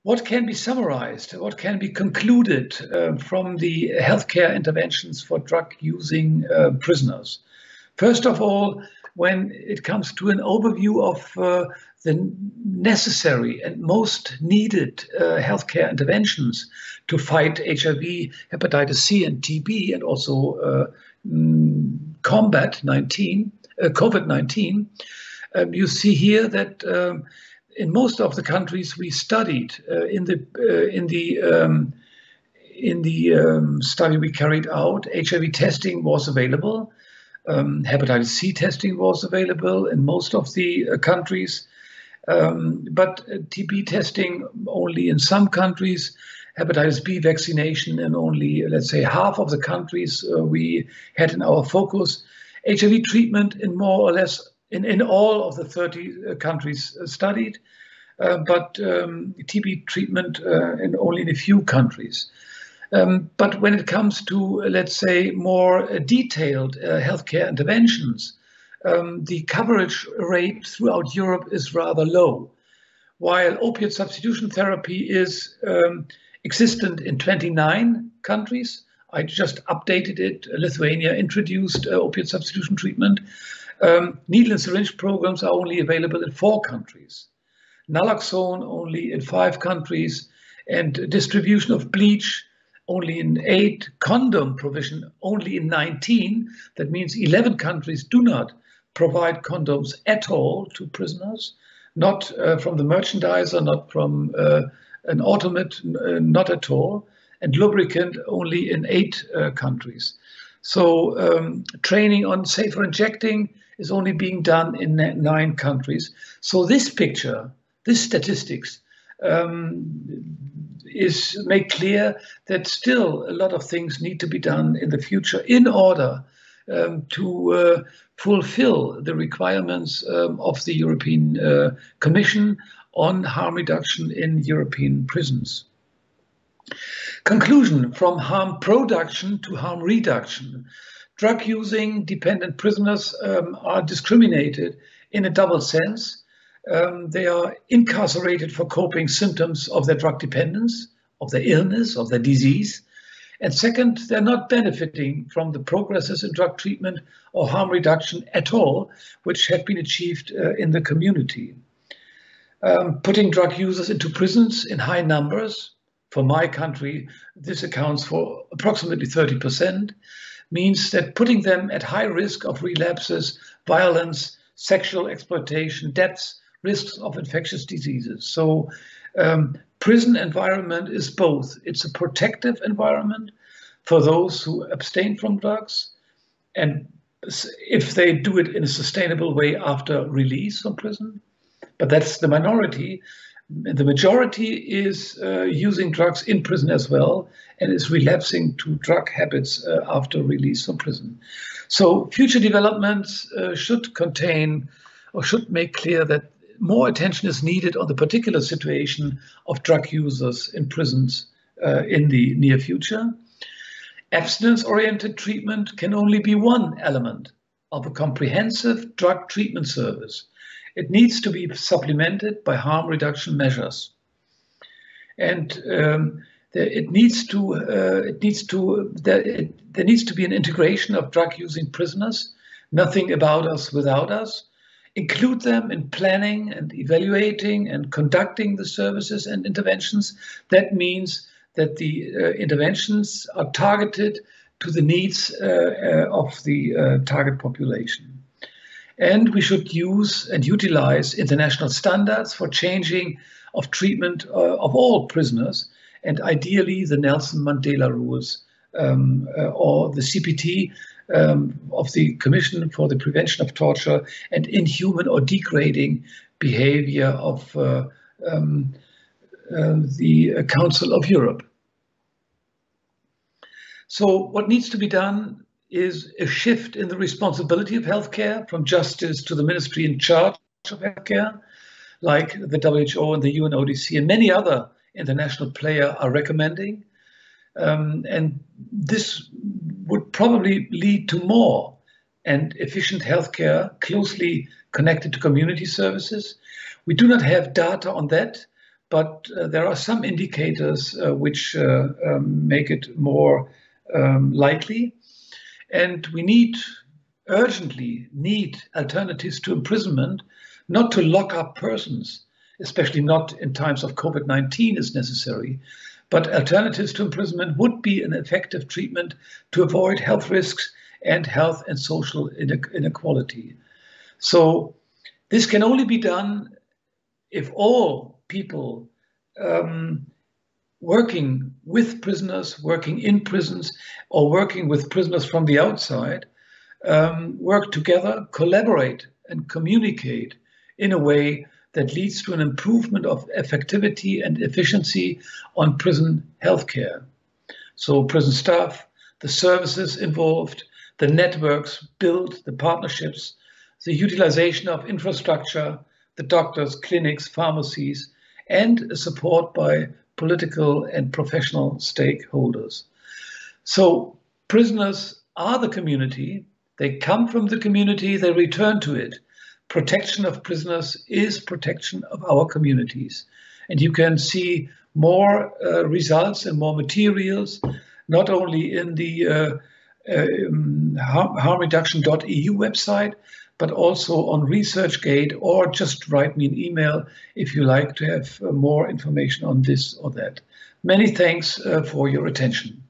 What can be summarized? What can be concluded from the healthcare interventions for drug-using prisoners? First of all, when it comes to an overview of the necessary and most needed healthcare interventions to fight HIV, hepatitis C, and TB, and also combat COVID-19, you see here that in most of the countries we studied, in the study we carried out, HIV testing was available. Hepatitis C testing was available in most of the countries, but TB testing only in some countries, hepatitis B vaccination in only, let's say, half of the countries we had in our focus. HIV treatment in more or less in all of the 30 countries studied, but TB treatment only in a few countries. But when it comes to, let's say, more detailed healthcare interventions, the coverage rate throughout Europe is rather low. While opiate substitution therapy is existent in 29 countries, I just updated it. Lithuania introduced opiate substitution treatment. Needle and syringe programs are only available in 4 countries. Naloxone only in 5 countries, and distribution of bleach only in 8, condom provision only in 19. That means 11 countries do not provide condoms at all to prisoners, not from the merchandiser, not from an automat, not at all, and lubricant only in 8 countries. So training on safer injecting is only being done in 9 countries. So this picture, this statistics, make clear that still a lot of things need to be done in the future in order to fulfill the requirements of the European Commission on harm reduction in European prisons. Conclusion: from harm production to harm reduction. Drug-using dependent prisoners are discriminated in a double sense. They are incarcerated for coping symptoms of their drug dependence, of their illness, of their disease. And second, they're not benefiting from the progresses in drug treatment or harm reduction at all, which have been achieved in the community. Putting drug users into prisons in high numbers, for my country, this accounts for approximately 30%, means that putting them at high risk of relapses, violence, sexual exploitation, deaths, risks of infectious diseases. So prison environment is both. It's a protective environment for those who abstain from drugs, and if they do it in a sustainable way after release from prison. But that's the minority. The majority is using drugs in prison as well, and is relapsing to drug habits after release from prison. So future developments should contain or should make clear that more attention is needed on the particular situation of drug users in prisons in the near future. Abstinence-oriented treatment can only be one element of a comprehensive drug treatment service. It needs to be supplemented by harm reduction measures. And there needs to be an integration of drug-using prisoners, nothing about us without us. Include them in planning and evaluating and conducting the services and interventions. That means that the interventions are targeted to the needs of the target population. And we should use and utilize international standards for changing of treatment of all prisoners, and ideally the Nelson Mandela rules or the CPT of the Commission for the Prevention of Torture and Inhuman or Degrading Behavior of the Council of Europe. So what needs to be done is a shift in the responsibility of healthcare from justice to the ministry in charge of healthcare, like the WHO and the UNODC and many other international players are recommending. And this would probably lead to more and efficient healthcare closely connected to community services. We do not have data on that, but there are some indicators which make it more likely. And we urgently need alternatives to imprisonment, not to lock up persons, especially not in times of COVID-19 is necessary, but alternatives to imprisonment would be an effective treatment to avoid health risks and health and social inequality. So this can only be done if all people working with prisoners, working in prisons, or working with prisoners from the outside, work together, collaborate, and communicate in a way that leads to an improvement of effectivity and efficiency on prison healthcare. So prison staff, the services involved, the networks built, the partnerships, the utilization of infrastructure, the doctors, clinics, pharmacies, and support by political and professional stakeholders. So prisoners are the community. They come from the community, they return to it. Protection of prisoners is protection of our communities. And you can see more results and more materials, not only in the harmreduction.eu website, but also on ResearchGate, or just write me an email if you like to have more information on this or that. Many thanks for your attention.